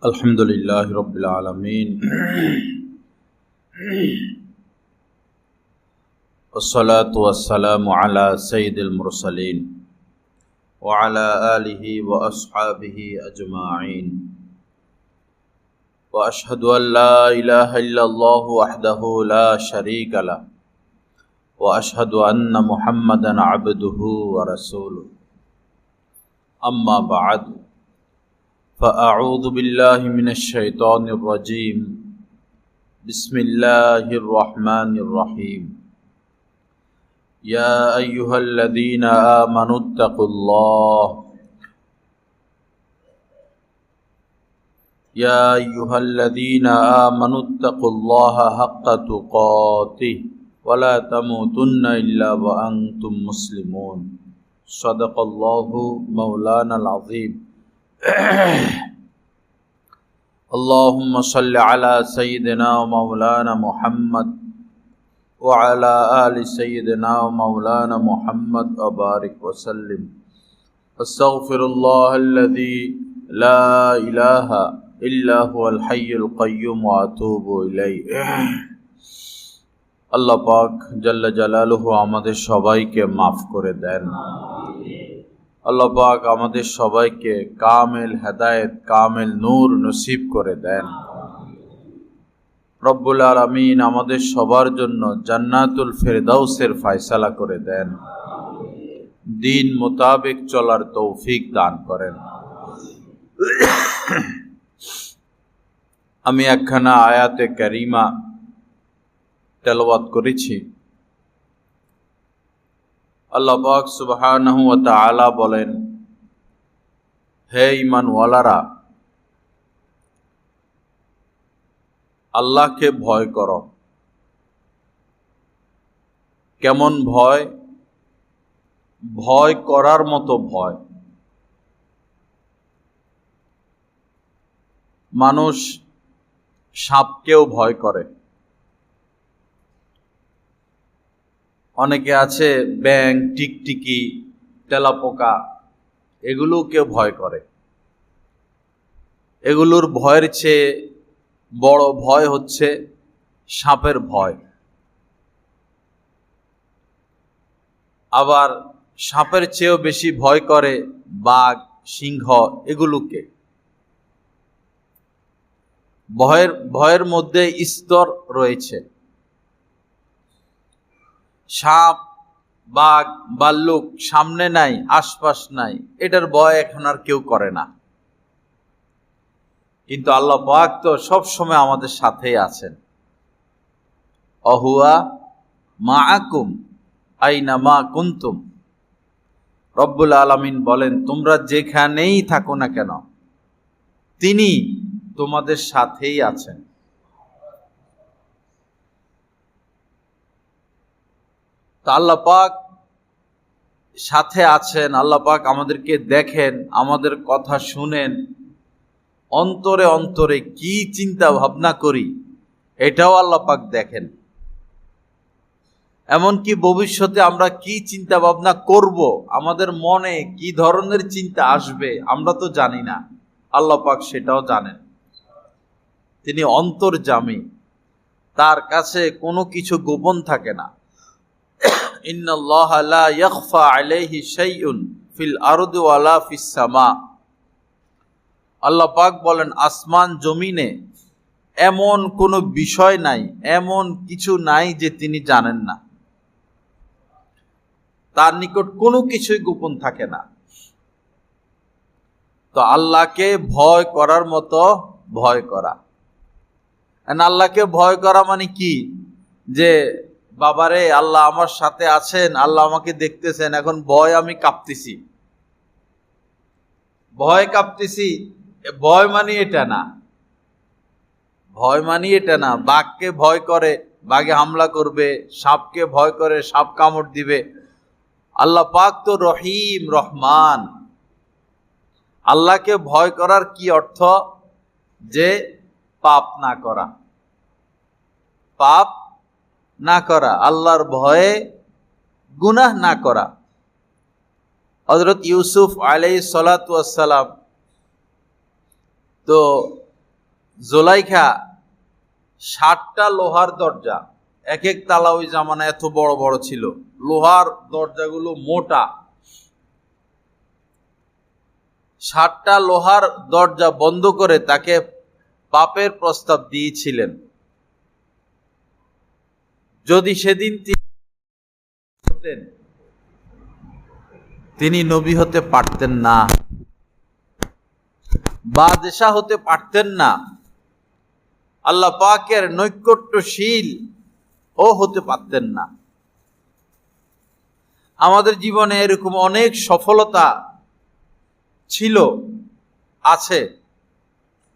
अल्हम्दुलिल्लाहि रब्बिल आलमीन वस्सलातु वस्सलामु अला सय्यिदिल मुरसलीन व अला आलिहि व अस्हाबिहि अजमाईन व अशहदु अन ला इलाहा इल्लल्लाहु वहदहु ला शरीका लह व अशहदु अन्ना मुहम्मदन अब्दुहु व रसूलुहु अम्मा बअद फ़अऊज़ु बिल्लाहि मिनश्शैतानिर रजीम बिस्मिल्लाहिर रहमानिर रहीम या अय्युहल्लज़ीना आमनुत्तक़ुल्लाह हक़्क़ तुक़ातिह वला तमूतुन्ना इल्ला व अंतुम मुस्लिमून सदक़ल्लाहु मौलानल अज़ीम। अल्लाहुम्मा सल्लि अला सय्यिदिना व मौलाना मुहम्मद व अला आलि सय्यिदिना व मौलाना मुहम्मद व बारिक व सल्लिम। अस्तगफिरुल्लाहल्लज़ी ला इलाहा इल्ला हुवल हय्युल क़य्यूम व अतूबु इलैहि। আল্লাহ পাক জাল্লা জালালুহু আমাদের সবাইকে মাফ করে দেন। আল্লাহ পাক আমাদের সবাইকে কামেল হেদায়েত কামেল নূর নসিব করে দেন। রব্বুল আলামিন আমাদের সবার জন্য জান্নাতুল ফেরদাউসের ফয়সালা করে দেন, দিন মোতাবেক চলার তৌফিক দান করেন। আমি একখানা আয়াতে কারিমা তেলাওয়াত করেছি। আল্লাহ পাক সুবহানাহু ওয়া তাআলা বলেন, হে ঈমানওয়ালারা, আল্লাহকে ভয় করো। কেমন ভয়? ভয় করার মতো ভয়। মানুষ সাপকেও ভয় করে। অনেকে আছে ব্যাঙ, টিকটিকি, তেলাপোকা, এগুলোকেও ভয় করে। এগুলোর ভয়ের চেয়ে বড় ভয় হচ্ছে সাপের ভয়। আবার সাপের চেয়েও বেশি ভয় করে বাঘ, সিংহ, এগুলোকে। ভয়ের মধ্যে স্তর রয়েছে। সাপ, বাঘ, ভাল্লুক সামনে নাই, আশপাশ নাই, এটার ভয় এখন আর কেউ করে না। কিন্তু আল্লাহ পাক তো সব সময় আমাদের সাথেই আছেন। অহুয়া মাআকুম আইনামা কুনতুম। রব্বুল আলামিন বলেন, তোমরা যেখানেই থাকো না কেন, তিনি তোমাদের সাথেই আছেন। তা আল্লাহ পাক সাথে আছেন, আল্লাহ পাক আমাদেরকে দেখেন, আমাদের কথা শুনেন, অন্তরে অন্তরে কি চিন্তা ভাবনা করি এটাও আল্লাহ পাক দেখেন। এমনকি ভবিষ্যতে আমরা কি চিন্তা ভাবনা করব, আমাদের মনে কি ধরনের চিন্তা আসবে আমরা তো জানি না, আল্লাহ পাক সেটাও জানেন। তিনি অন্তর্যামী, তার কাছে কোনো কিছু গোপন থাকে না। ইন্নাল্লাহা লা ইয়াখফা আলাইহি শাইউন ফিল আরদি ওয়ালা ফিস সামা। আল্লাহ পাক বলেন, আসমান জমিনে এমন কোনো বিষয় নাই, এমন কিছু নাই যে তিনি জানেন না। তার নিকট কোনো কিছুই গোপন থাকে না। তো আল্লাহকে ভয় করার মতো ভয় করা। আল্লাহকে ভয় করা মানে কি? যে বাবারে, আল্লাহ আমার সাথে আছেন, আল্লাহ আমাকে দেখতেছেন, এখন ভয় আমি কাঁপতেছি, ভয় কাঁপতেছি। ভয় মানে এটা না, ভয় মানে এটা না। বাঘকে ভয় করে, বাঘে হামলা করবে, সাপকে ভয় করে, সাপ কামড় দিবে। আল্লাহ পাক তো রহিম, রহমান। আল্লাহকে ভয় করার কি অর্থ? যে পাপ না করা, পাপ না করা, আল্লাহর ভয়ে গুনাহ না করা। হযরত ইউসুফ আলাইহিস সালাতু ওয়াস সালাম তো জুলাইখা 60টা লোহার দরজা, এক এক তালা ওই জামানা এত বড় বড় ছিল, লোহার দরজাগুলো মোটা। 60টা লোহার দরজা বন্ধ করে তাকে পাপের প্রস্তাব দিয়েছিলেন। যদি সেদিন তিনি নবী হতে পারতেন না, বাদশাহ হতে পারতেন না, আল্লাহ পাকের নৈকট্যশীল ও হতে পারতেন না। আমাদের জীবনে এরকম অনেক সফলতা ছিল, আছে,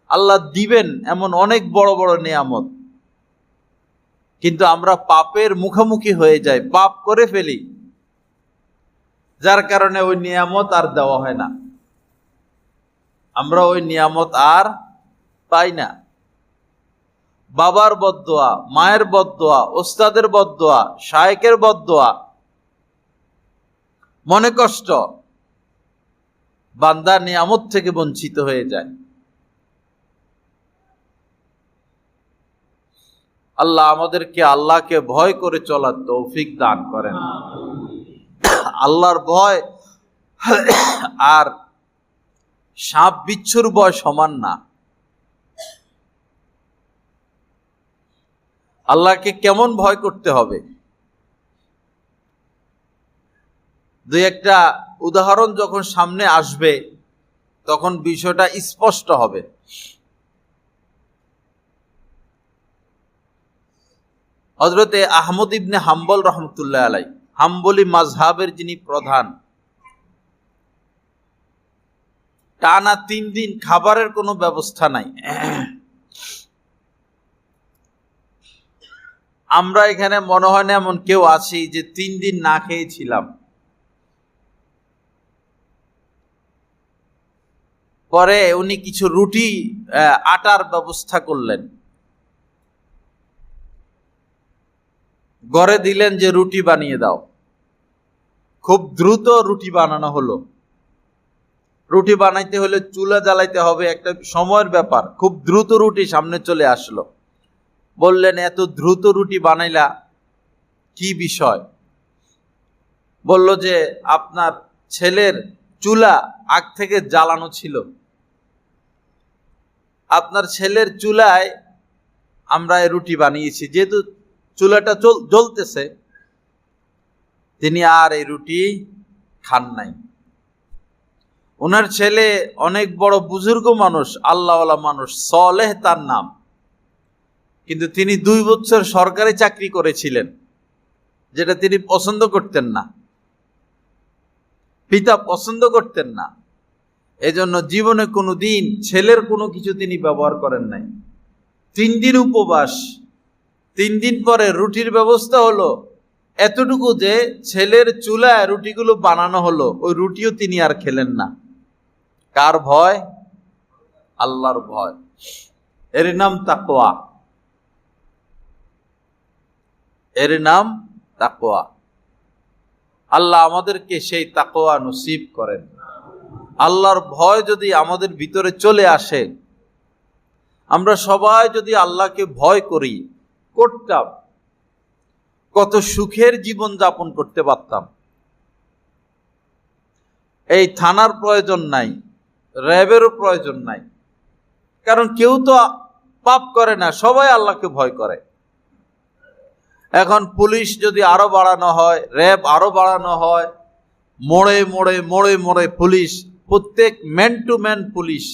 আল্লাহ দিবেন এমন অনেক বড় বড় নিয়ামত, কিন্তু আমরা পাপের মুখোমুখি হয়ে যাই, পাপ করে ফেলি, যার কারণে ওই নিয়ামত আর দেওয়া হয় না, আমরা ওই নিয়ামত আর পাই না। বাবার বদদোয়া, মায়ের বদদোয়া, ওস্তাদের বদদোয়া, শায়েকের বদদোয়া, মনে কষ্ট, বান্দা নিয়ামত থেকে বঞ্চিত হয়ে যায়। আল্লাহ আমাদেরকে আল্লাহকে ভয় করে চলার তৌফিক দান করেন। আল্লাহর ভয় আর সাপ বিচ্ছুর ভয় সমান না। আল্লাহকে কেমন ভয় করতে হবে, দুই একটা উদাহরণ যখন সামনে আসবে তখন বিষয়টা স্পষ্ট হবে। হযরতে আহমদ ইবনে হাম্বল রহমতুল্লাহ আলাই, হাম্বলি মাযহাবের যিনি প্রধান, টানা 3 দিন খাবারের কোনো ব্যবস্থা নাই। আমরা এখানে মনে হয় না এমন কেউ আছি যে 3 দিন না খেয়েছিলাম। পরে উনি কিছু রুটি, আটার ব্যবস্থা করলেন, ঘরে দিলেন যে রুটি বানিয়ে দাও। খুব দ্রুত রুটি বানানো হলো। রুটি বানাইতে হলে চুলা জ্বালাইতে হবে, একটা সময়ের ব্যাপার। খুব দ্রুত রুটি সামনে চলে আসলো। বললেন, এত দ্রুত রুটি বানাইলা, কি বিষয়? বলল যে আপনার ছেলের চুলা আগ থেকে জ্বালানো ছিল, আপনার ছেলের চুলায় আমরা এই রুটি বানিয়েছি, যেহেতু চুলাটা জ্বলতেছে, তিনি আর এই রুটি খান নাই। ওনার ছেলে অনেক বড় বুজুর্গ মানুষ, আল্লাহওয়ালা মানুষ, সলেহ তার নাম, কিন্তু তিনি 2 বছর সরকারি চাকরি করেছিলেন, যেটা তিনি পছন্দ করতেন না, পিতা পছন্দ করতেন না। এজন্য জীবনে কোনো দিন ছেলের কোনো কিছু তিনি ব্যবহার করেন নাই। 3 দিন উপবাস, 3 দিন পরে রুটির ব্যবস্থা হলো, এতটুকু যে ছেলের চুলায় রুটিগুলো বানানো হলো, ওই রুটিও তিনি আর খেলেন না। কার ভয়? আল্লাহর ভয়। এর নাম তাকওয়া, এর নাম তাকওয়া। আল্লাহ আমাদেরকে সেই তাকওয়া নসিব করেন। আল্লাহর ভয় যদি আমাদের ভিতরে চলে আসে, আমরা সবাই যদি আল্লাহকে ভয় করতাম, কত সুখের জীবন যাপন করতে পারতাম। এই থানার প্রয়োজন নাই, র্যাবেরও প্রয়োজন নাই, কারণ কেউ তো পাপ করে না, সবাই আল্লাহকে ভয় করে। এখন পুলিশ যদি আরো বাড়ানো হয়, র্যাব আরো বাড়ানো হয়, মোড়ে মোড়ে মোড়ে মোড়ে পুলিশ, প্রত্যেক ম্যান টু ম্যান পুলিশ,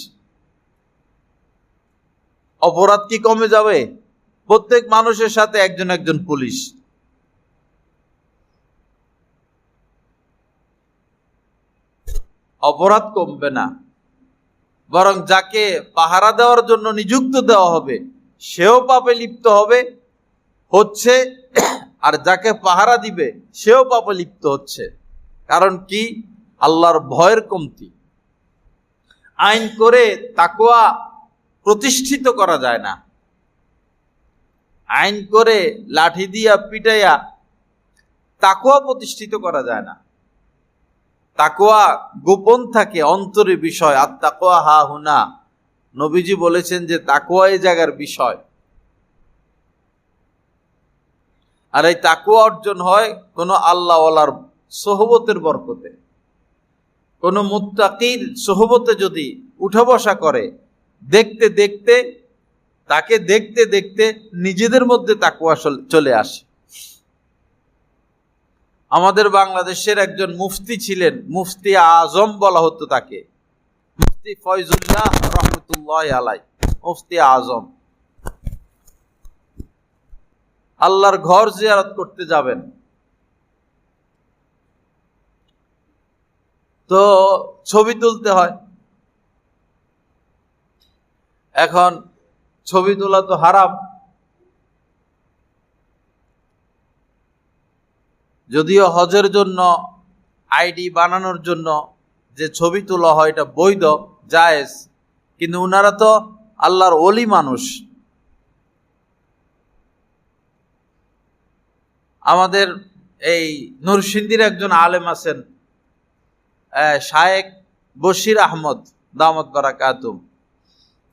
অপরাধ কি কমে যাবে? প্রত্যেক মানুষের সাথে একজন একজন পুলিশ। অপরাধ কমবে না, বরং যাকে পাহারা দেওয়ার জন্য নিযুক্ত দেওয়া হবে সেও পাপে লিপ্ত হচ্ছে, আর যাকে পাহারা দিবে সেও পাপে লিপ্ত হচ্ছে। কারণ কি? আল্লাহর ভয়ের কমতি। আইন করে তাকওয়া প্রতিষ্ঠিত করা যায় না, আইন করে লাঠি দিয়া পিটাইয়া তাকওয়া প্রতিষ্ঠিত করা যায় না। তাকওয়া গোপন থাকে, অন্তরের বিষয়। আর তাকওয়া হা হুনা, নবীজি বলেছেন যে তাকওয়া এই জায়গার বিষয়। আর এই তাকওয়া অর্জন হয় কোন আল্লাহওয়ালার সোহবতের বরকতে। কোন মুত্তাকির সোহবতে যদি উঠা বসা করে, দেখতে দেখতে তাকে দেখতে দেখতে নিজেদের মধ্যে তাকওয়া চলে আসে। আমাদের বাংলাদেশের একজন মুফতি ছিলেন, মুফতি আজম বলা হতো তাকে, মুফতি ফয়জুল্লাহ রহমতুল্লাহ আলাই, মুফতি আজম। আল্লাহর ঘর জিয়ারত করতে যাবেন তো ছবি তুলতে হয়। এখন ছবি তোলা তো হারাম, যদিও হজের জন্য আইডি বানানোর জন্য যে ছবি তোলা হয় এটা বৈধ, জায়েজ, কিন্তু ওনারা তো আল্লাহর ওলি মানুষ। আমাদের এই নরসিংদীর একজন আলেম আছেন, শায়েখ বশির আহমদ দামাত বারাকাতুম,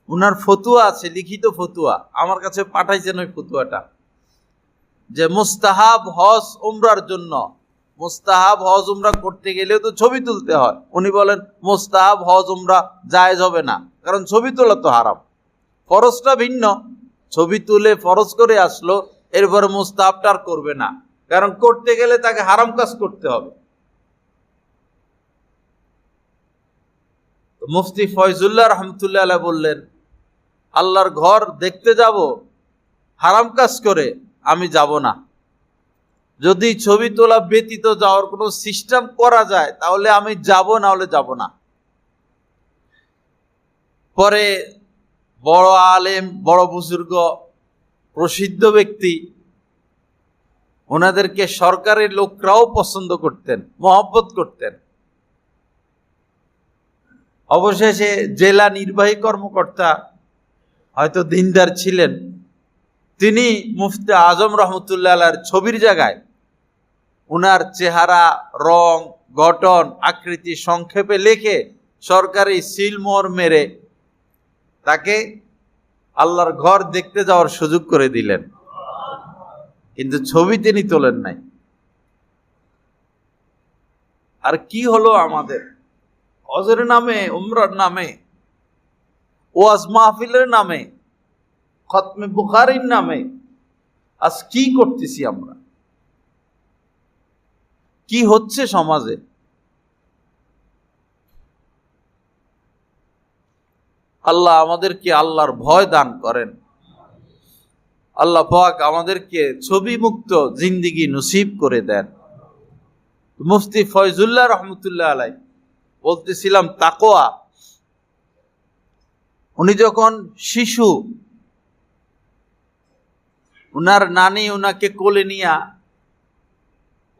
উনার ফতুয়া আছে, লিখিত ফতুয়া, আমার কাছে পাঠাইছেন ওই ফতুয়াটা, যে মুস্তাহাব হজ উমরার জন্য, মুস্তাহাব হজ উমরা করতে গেলেও তো ছবি তুলতে হয়। উনি বলেন মুস্তাহাব হজ উমরা জায়েজ হবে না, কারণ ছবি তোলা তো হারাম। ফরজটা ভিন্ন, ছবি তুলে ফরজ করে আসলো, এরপরে মুস্তাহাবটা আর করবে না, কারণ করতে গেলে তাকে হারাম কাজ করতে হবে। মুফতি ফয়জুল্লাহ রহমতুল্লাহ আলাইহি বললেন, আল্লাহর ঘর দেখতে যাব হারাম কাজ করে আমি যাব না। যদি ছবি তোলা ব্যতীত যাওয়ার কোনো সিস্টেম করা যায় তাহলে আমি যাব, না হলে যাব না। পরে বড় আলেম, বড় বুজুর্গ, প্রসিদ্ধ ব্যক্তি, ওনাদেরকে সরকারের লোকরাও পছন্দ করতেন, মহব্বত করতেন। অবশেষে জেলা নির্বাহী কর্মকর্তা, হয়তো দিনদার ছিলেন, তিনি মুফতি আজম রহমতুল্লাহ আলাইহির ছবির জায়গায় উনার চেহারা, রং, গঠন, আকৃতি সংক্ষেপে লিখে সরকারি সিলমোহর মেরে তাকে আল্লাহর ঘর দেখতে যাওয়ার সুযোগ করে দিলেন, কিন্তু ছবি তিনি তোলেন নাই। আর কি হলো আমাদের হজের নামে, উমরার নামে, ওয়াজ মাহফিলের নামে, খতমে বুখারীর নামে আজ কি করতেছি আমরা, কি হচ্ছে সমাজে? আল্লাহ আমাদেরকে আল্লাহর ভয় দান করেন। আল্লাহ পাক আমাদেরকে ছবি মুক্ত জিন্দিগি নসিব করে দেন। মুফতি ফয়জুল্লাহ রহমতুল্লাহ আলাইহি বলতেছিলাম তাকওয়া। উনি যখন শিশু, উনার নানি উনাকে কোলে নিয়া,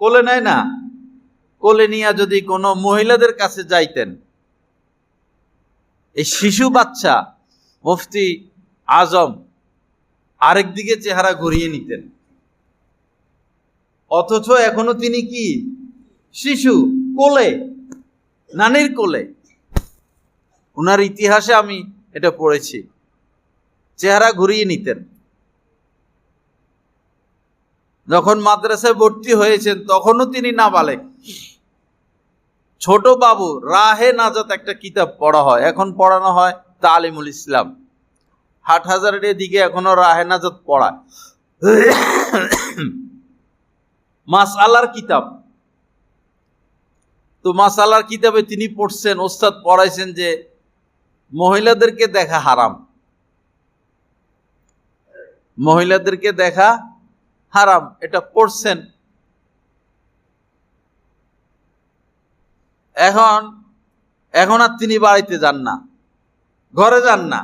কোলে নেয় না, কোলে নিয়া যদি কোনো মহিলাদের কাছে যাইতেন, এই শিশু বাচ্চা মুফতি আজম আরেকদিকে চেহারা ঘুরিয়ে নিতেন, অথচ এখনো তিনি কি শিশু, কোলে, নানির কোলে। উনার ইতিহাসে আমি এটা পড়েছি, চেহারা ঘুরিয়ে নিতেন। যখন মাদ্রাসায় ভর্তি হয়েছেন তখনও তিনি নাবালেগ, ছোট বাবু। রাহে নাজাত একটা কিতাব পড়া হয়, এখন পড়ানো হয় তালিমুল ইসলাম। হাটহাজারের দিকে এখনো রাহে নাজাত পড়ায়, মাসআলার কিতাব। তো মাসআলার কিতাবে তিনি পড়ছেন, ওস্তাদ পড়াইছেন যে মহিলাদেরকে দেখা হারাম, মহিলাদেরকে দেখা হারাম, এটা পড়ছেন। এখন আর তিনি বাড়িতে যান না, ঘরে যান না,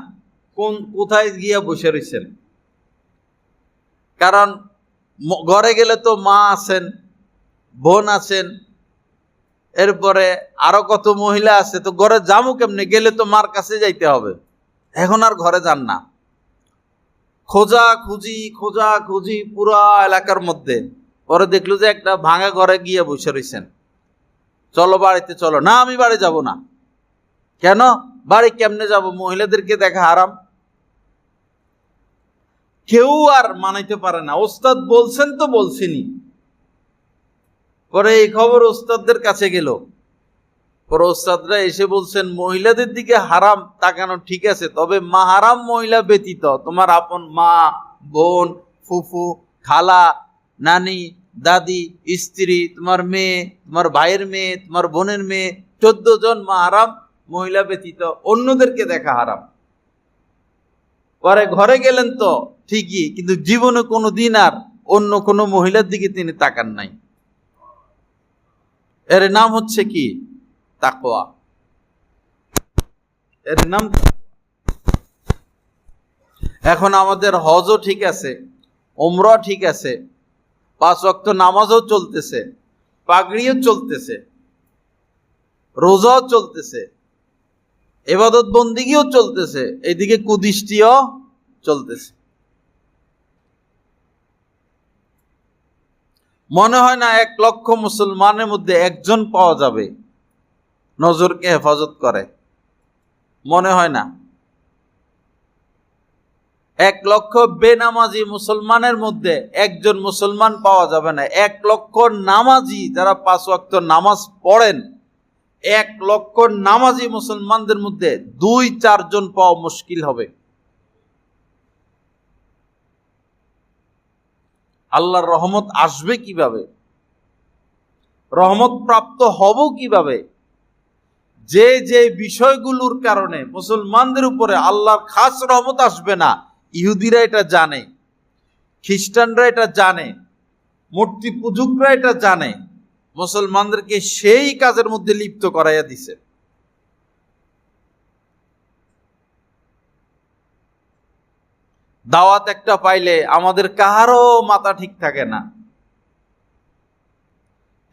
কোথায় গিয়া বসে রয়েছেন? কারণ ঘরে গেলে তো মা আছেন, বোন আছেন, এরপরে আরো কত মহিলা আছে, তো ঘরে যামু কেমনে? গেলে তো মার কাছে যাইতে হবে। এখন আর ঘরে যান না, খোঁজাখুঁজি পুরা এলাকার মধ্যে। পরে দেখলো যে একটা ভাঙা ঘরে গিয়ে বসে রয়েছেন, চলো বাড়িতে চলো। না, আমি বাড়ি যাব না। কেন? বাড়ি কেমনে যাব, মহিলাদেরকে দেখা হারাম। কেউ আর মানাইতে পারে না, ওস্তাদ বলছেন তো বলছেনই। পরে এই খবর ওস্তাদদের কাছে গেল, পরে ওস্তাদরা এসে বলছেন মহিলাদের দিকে হারাম তাকানো ঠিক আছে, তবে মাহারাম মহিলা ব্যতীত তোমার আপন মা, বোন, ফুফু, খালা, নানি, দাদি, স্ত্রী, তোমার মেয়ে, তোমার ভাইয়ের মেয়ে, তোমার বোনের মেয়ে, 14 জন মাহারাম মহিলা ব্যতীত অন্যদেরকে দেখা হারাম। পরে ঘরে গেলেন তো ঠিকই, কিন্তু জীবনে কোনো দিন আর অন্য কোনো মহিলার দিকে তিনি তাকান নাই। এর নাম হচ্ছে কি? তাকওয়া। এর নাম। এখন আমাদের হজও ঠিক আছে, ওমরা ঠিক আছে, 5 ওয়াক্ত নামাজও চলতেছে, পাগড়িও চলতেছে, রোজাও চলতেছে, ইবাদত বন্দিগিও চলতেছে, এদিকে কুদৃষ্টিও চলতেছে। মনে হয় না 1 লক্ষ মুসলমানের মধ্যে একজন পাওয়া যাবে নজরকে হেফাজত করে, মনে হয় না। 1 লক্ষ বেনামাজি মুসলমানের মধ্যে একজন মুসলমান পাওয়া যাবে না। 1 লক্ষ নামাজি যারা 5 ওয়াক্ত নামাজ পড়েন, 1 লক্ষ নামাজি মুসলমানদের মধ্যে 2-4 জন পাওয়া মুশকিল হবে। আল্লাহর রহমত আসবে কিভাবে? রহমত প্রাপ্ত হব কিভাবে? যে যে বিষয়গুলোর কারণে মুসলমানদের উপরে আল্লাহর খাস রহমত আসবে না, ইহুদিরা এটা জানে, খ্রিস্টানরা এটা জানে, মূর্তি পূজকরা এটা জানে, মুসলমানদেরকে সেই কাজের মধ্যে লিপ্ত করাইয়া দিছে। দাওয়াত একটা পাইলে আমাদের কারো মাথা ঠিক থাকে না।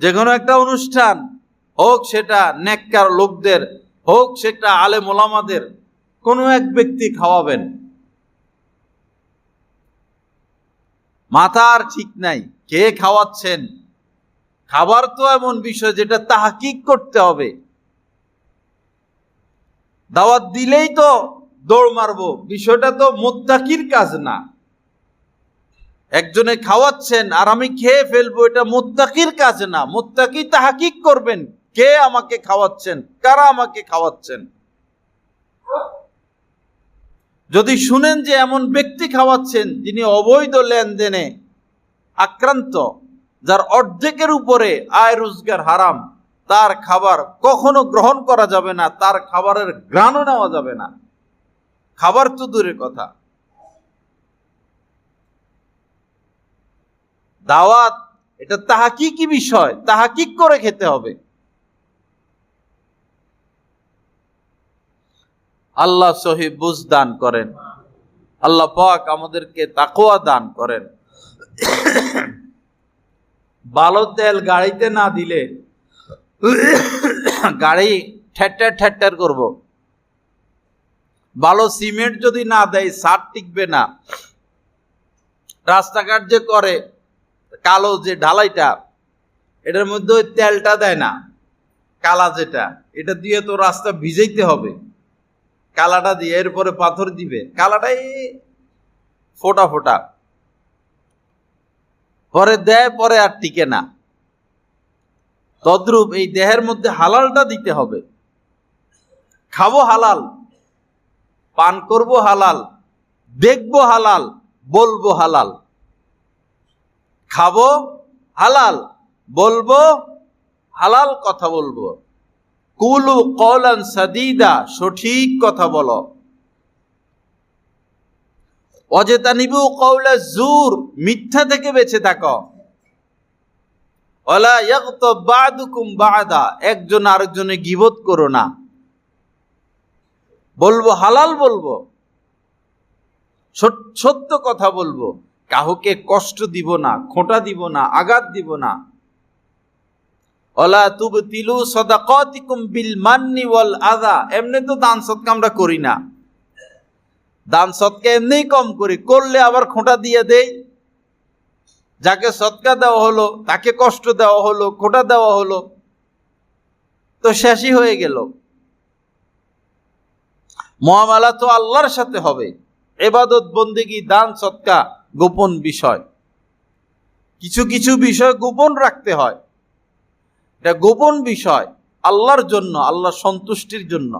যে কোনো একটা অনুষ্ঠান হোক, সেটা নেককার লোকদের হোক, সেটা আলেম ওলামাদের, কোনো এক ব্যক্তি খাওয়াবেন, মাথার ঠিক নাই কে খাওয়াচ্ছেন। খাবার তো এমন বিষয় যেটা তাহকিক করতে হবে। দাওয়াত দিলেই তো দৌড় মারবো, বিষয়টা তো মুত্তাকির কাজ না। একজনে খাওয়াচ্ছেন আর আমি খেয়ে ফেলবো, এটা মুত্তাকির কাজ না। মুত্তাকি তাহকিক করবেন, কে আমাকে খাওয়াচ্ছেন, কারা আমাকে খাওয়াচ্ছেন। যদি শুনেন যে এমন ব্যক্তি খাওয়াচ্ছেন যিনি অবৈধ লেনদেনে আক্রান্ত, যার অর্ধেকের উপরে আয় রোজগার হারাম, তার খাবার কখনো গ্রহণ করা যাবে না, তার খাবারের ঘ্রাণও নেওয়া যাবে না। খাবার তো দূরের কথা, দাওয়াত এটা তাহকিকি বিষয়, তাহকিক করে খেতে হবে। আল্লাহ সহি বুঝ দান করেন, আল্লাহ পাক আমাদেরকে তাকওয়া দান করেন। ভালো তেল গাড়িতে না দিলে গাড়ি ঠেট্টার ঠেট্টার করব। ভালো সিমেন্ট যদি না দেয় সার টিকবে না। রাস্তাঘাট যে করে কালো যে ঢালাইটা, এটার মধ্যে ওই তেলটা দেয় না, কালা যেটা, এটা দিয়ে তো রাস্তা ভিজাইতে হবে, কালাটা দিয়ে এরপরে পাথর দিবে, কালাটাই ফোটা ফোটা পরে দেয়, পরে আর টিকে না। তদ্রূপ এই দেহের মধ্যে হালালটা দিতে হবে। খাবো হালাল, পান করব হালাল, দেখবো হালাল, বলবো হালাল। খাবো হালাল, বলবো হালাল, কথা বলবো। কুলু কওলান সাদীদা, সঠিক কথা বলো। ওয়াজতানিবু কওলা জুর, মিথ্যা থেকে বেঁচে থাকো। ওয়ালা ইয়াগতাব বা'দুকুম বা'দা, একজন আরেকজনের গীবত করো না। বলবো হালাল, বলবো সত্য কথা বলবো, কাউকে কষ্ট দিব না, খোঁটা দিব না, আঘাত দিব না। ওয়ালা তুবতিলু সাদাকাতিকুম বিল মান্নি ওয়াল আযা, এমনি তো দান সদকা আমরা করি না, দান সদকা এমনিই কম করি, করলে আবার খোঁটা দিয়ে দেই। যাকে সদকা দেওয়া হলো তাকে কষ্ট দেওয়া হলো, খোঁটা দেওয়া হলো, তো শেষই হয়ে গেল। মুআমালা তো আল্লাহর সাথে হবে। ইবাদত বন্দেগী দান সদকা গোপন বিষয়, কিছু কিছু বিষয় গোপন রাখতে হয়, এটা গোপন বিষয় আল্লাহর জন্য, আল্লাহর সন্তুষ্টির জন্য।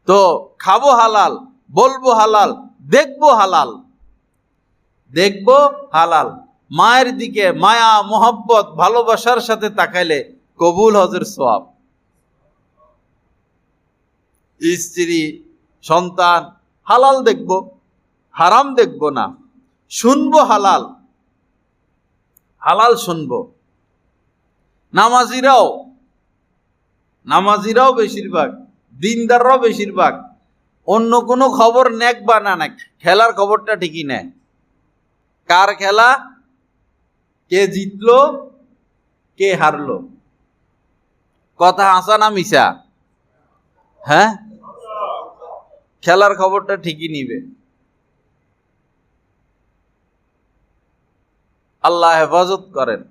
তো খাবো হালাল, বলবো হালাল, দেখবো হালাল, দেখবো হালাল। মায়ের দিকে মায়া মোহাব্বত ভালোবাসার সাথে তাকাইলে কবুল হজের সওয়াব। স্ত্রী সন্তান হালাল দেখবো, হারাম দেখবো না, শুনবো হালাল, হালাল শুনবো। নামাজিরাও বেশিরভাগ, দিনদাররাও বেশিরভাগ অন্য কোনো খবর নেক বা না নেক, খেলার খবরটা ঠিকই নেয়। কার খেলা, কে জিতলো কে হারলো, কথা হাসা না মিশা? হ্যাঁ, খেলার খবরটা ঠিকই নিবে। আল্লাহ হেফাজত করেন।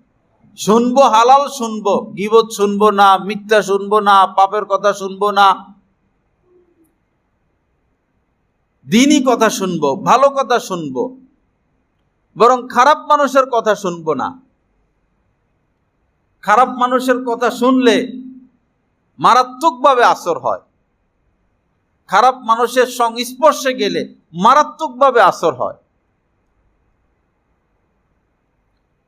শুনবো হালাল, শুনবো গীবত শুনবো না, মিথ্যা শুনবো না, পাপের কথা শুনবো না, দ্বীনি কথা শুনবো, ভালো কথা শুনবো, বরং খারাপ মানুষের কথা শুনবো না। খারাপ মানুষের কথা শুনলে মারাত্মকভাবে আসর হয়, খারাপ মানুষের সংস্পর্শে গেলে মারাত্মকভাবে আসর হয়।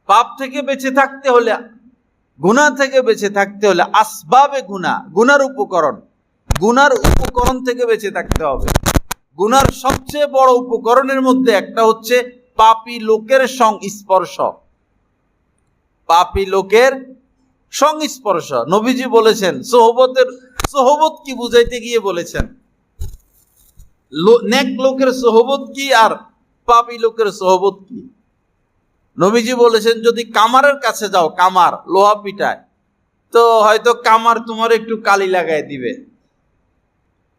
পাপ থেকে বেঁচে থাকতে হলে, গুনাহ থেকে বেঁচে থাকতে হলে আসবাবে গুনাহ, গুনার উপকরণ থেকে বেঁচে থাকতে হবে। গুনার সবচেয়ে বড় উপকরণের মধ্যে একটা হচ্ছে পাপী লোকের সংস্পর্শ। পাপী লোকের সংস্পর্শ। নবীজি বলেছেন, সোহবত কি বুঝাইতে গিয়ে বলেছেন, নেক লোকের সোহবত কি আর পাপী লোকের সোহবত কি। নবীজি বলেছেন, যদি কামারের কাছে যাও, কামার লোহা পিটায়, তো হয়তো কামার তোমার একটু কালি লাগাই দিবে,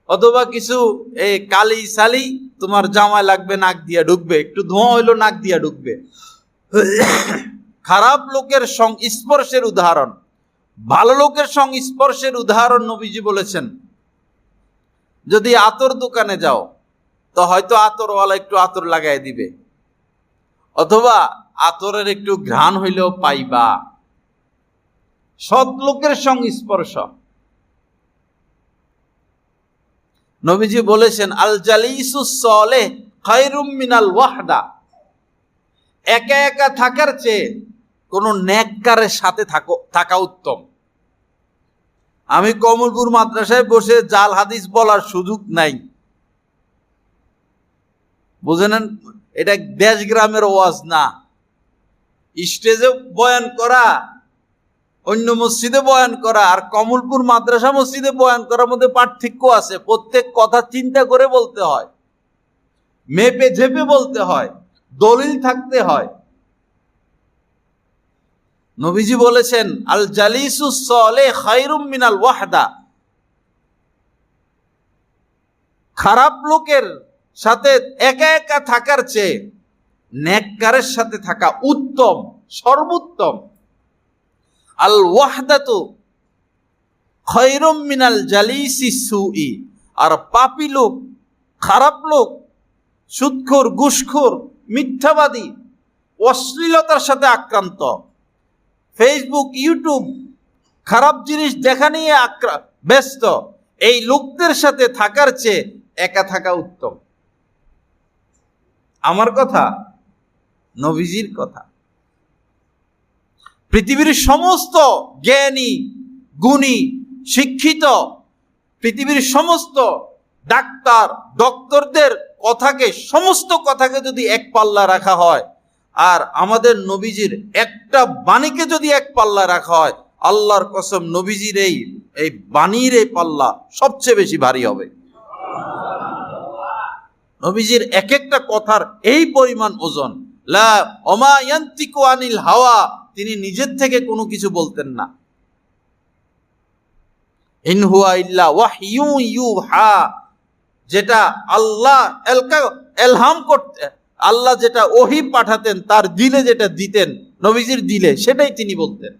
অথবা কিছু এই কালি সালি তোমার জামায় লাগবে, নাক দিয়া ঢুকবে, একটু ধোঁয়া হইলো নাক দিয়া ঢুকবে। খারাপ লোকের সংস্পর্শের উদাহরণ, ভালো লোকের সংস্পর্শের উদাহরণ নবীজি বলেছেন, যদি আতর দোকানে যাও তো হয়তো আতরওয়ালা একটু আতর লাগাই দিবে, অথবা আতরের একটু ঘ্রাণ হইলেও পাইবা। সৎ লোকের সংস্পর্শ। নবীজি বলেছেন, আল জালিসুস সালেহ খায়রুম মিনাল ওয়াহদা, একা একা থাকার চেয়ে কোন নেককারের সাথে থাকা উত্তম। আমি কমলপুর মাদ্রাসায় বসে জাল হাদিস বলার সুযোগ নাই, বুঝে নেন, এটা দেশ গ্রামের ওয়াজ না। স্টেজে বয়ান করা, অন্য মসজিদে বয়ান করা আর কমলপুর মাদ্রাসা মসজিদে বয়ান করার মধ্যে পার্থক্য আছে। প্রত্যেক কথা চিন্তা করে বলতে হয়, মেপে ঝেপে বলতে হয়, দলিল থাকতে হয়। নবীজি বলেছেন, আল জালিসুস সালেহ খায়রুম মিনাল ওয়াহদা, খারাপ লোকের সাথে একা একা থাকার চেয়ে নেককারের সাথে থাকা উত্তম, সর্বোত্তম। আল ওয়াহদাতু খায়রুম মিনাল জালিসি সুই, আর পাপী লোক, খারাপ লোক, সুদখোর, ঘুষখোর, মিথ্যাবাদী, অশ্লীলতার সাথে আক্রান্ত, ফেসবুক ইউটিউব খারাপ জিনিস দেখা নিয়ে ব্যস্ত, এই লোকদের সাথে থাকার চেয়ে একা থাকা উত্তম। আমার কথা, নবীজির কথা। পৃথিবীর সমস্ত জ্ঞানী, গুণী, শিক্ষিত, পৃথিবীর সমস্ত ডক্টরদের কথাকে, সমস্ত কথাকে যদি এক পাল্লা রাখা হয়, আর আমাদের নবীজির একটা বাণীকে যদি এক পাল্লা রাখা হয়, আল্লাহর কসম নবীজির এই বাণীর এই পাল্লা সবচেয়ে বেশি ভারী হবে। নবীজির এক একটা কথার এই পরিমাণ ওজন। লা ওমা ইয়ান্তিকু আনিল হাওয়া, তিনি নিজের থেকে কোনো কিছু বলতেন না। ইন হুয়া ইল্লা ওয়াহয়ু ইউহা, যেটা আল্লাহ এলহাম করতে, আল্লাহ যেটা ওহী পাঠাতেন, তার দিলে যেটা দিতেন, নবীজির দিলে, সেটাই তিনি বলতেন।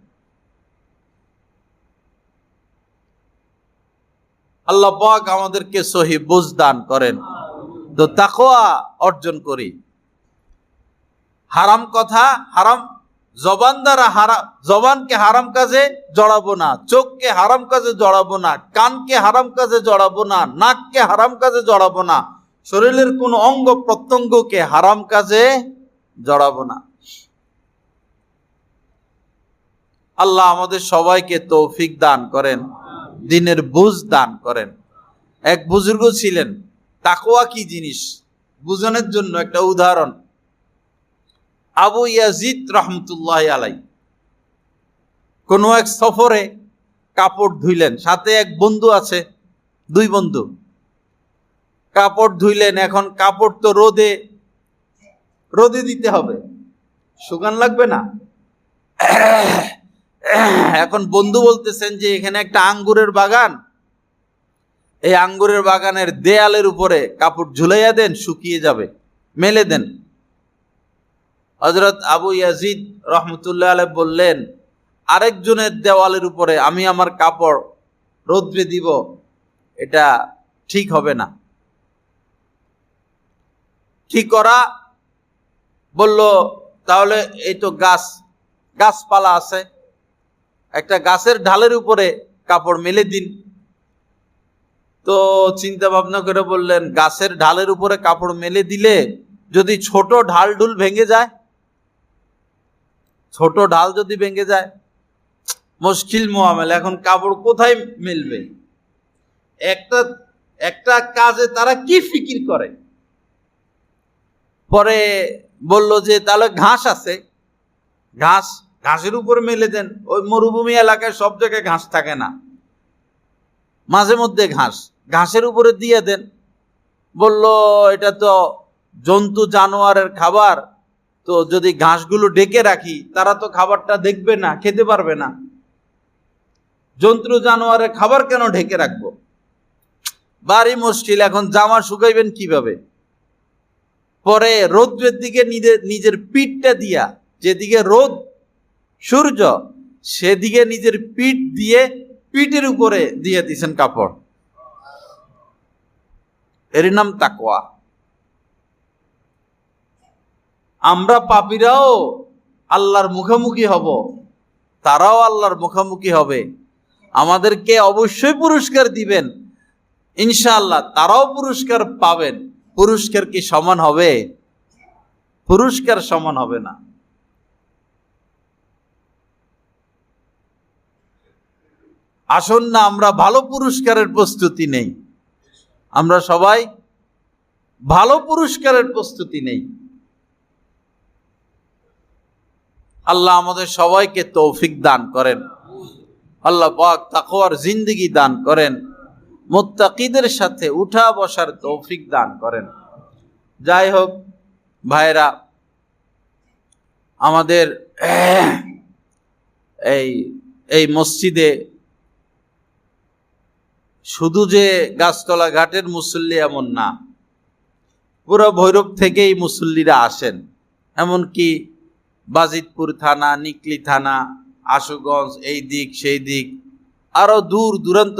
আল্লাহ পাক আমাদেরকে সহি বুঝ দান করেন, তো তাকওয়া অর্জন করি। হারাম কথা, হারাম জবান দ্বারা জবানকে হারাম কাজে জড়াবো না, চোখকে হারাম কাজে জড়াবো না, কানকে হারাম কাজে জড়াবো না, নাককে হারাম কাজে জড়াবো না, শরীরের কোন অঙ্গ প্রত্যঙ্গকে হারাম কাজে জড়াবো না। আল্লাহ আমাদের সবাইকে তৌফিক দান করেন, দ্বীনের বুঝ দান করেন। এক বুজুর্গ ছিলেন, তাকওয়া কি জিনিস বুঝানোর জন্য একটা উদাহরণ। আবু ইয়াজিদ রহমতুল্লাহ আলাই কোন এক সফরে কাপড় ধুইলেন, সাথে এক বন্ধু আছে, দুই বন্ধু। কাপড় ধুইলেন, এখন কাপড় তো রোদে দিতে হবে, শুকান লাগবে না। এখন বন্ধু বলতেছেন যে এখানে একটা আঙ্গুরের বাগান, এই আঙ্গুরের বাগানের দেয়ালের উপরে কাপড় ঝুলাইয়া দেন, শুকিয়ে যাবে, মেলে দেন। হযরত আবু ইয়াজিদ রহমতুল্লাহ আলাইহি বললেন, আরেকজনের দেওয়ালের উপরে আমি আমার কাপড় রোদ্রে দিব, এটা ঠিক হবে না। ঠিক করা বলল, তাহলে এই তো গাছপালা আছে, একটা গাছের ঢালের উপরে কাপড় মেলে দিন। তো চিন্তা ভাবনা করে বললেন, গাছের ঢালের উপরে কাপড় মেলে দিলে যদি ছোট ঢাল ঢুল ভেঙে যায়, ছোট ঢাল যদি ভেঙে যায়, মুশকিল মুআমেলা, এখন কাপড় কোথায় মেলবে? একটা কাজে তারা কি ফিকির করে। পরে বলল যে তাহলে ঘাস আছে, ঘাসের উপর মেলে দেন। ওই মরুভূমি এলাকায় সব জায়গায় ঘাস থাকে না, মাঝে মধ্যে ঘাসের উপরে দিয়ে দেন। বলল এটা তো জন্তু জানোয়ারের খাবার, তো যদি ঘাসগুলো ঢেকে রাখি তারা তো খাবারটা দেখবে না, খেতে পারবে না। জন্তু জানোয়ারের খাবার কেন ঢেকে রাখবো? ভারী মুশকিল, এখন জামা শুকাইবেন কিভাবে? পরে রৌদ্রের দিকে নিজের পিঠটা দিয়া, যেদিকে রোদ সূর্য সেদিকে নিজের পিঠ দিয়ে পিঠের উপরে দিয়ে দিয়েছেন কাপড়। এর নাম তাকওয়া। আমরা পাপীরাও আল্লাহর মুখোমুখি হব, তারাও আল্লাহর মুখোমুখি হবে, আমাদেরকে অবশ্যই পুরস্কার দিবেন ইনশাআল্লাহ, তারাও পুরস্কার পাবেন। পুরস্কার কি সমান হবে? পুরস্কার সমান হবে না। আসুন না আমরা ভালো পুরস্কারের প্রস্তুতি নেই, আমরা সবাই ভালো পুরস্কারের প্রস্তুতি নেই। আল্লাহ আমাদের সবাইকে তৌফিক দান করেন, আল্লাহ পাক তাকওয়ার জিন্দেগি দান করেন, মুত্তাকিদের সাথে উঠা বসার তৌফিক দান করেন। যাই হোক ভাইরা, আমাদের এই মসজিদে শুধু যে গাছতলা ঘাটের মুসল্লি এমন না, পুরো ভৈরব থেকেই মুসল্লিরা আসেন, এমনকি বাজিতপুর থানা, নিকলি থানা, আশুগঞ্জ, এই দিক সেই দিক, আরো দূর দূরান্ত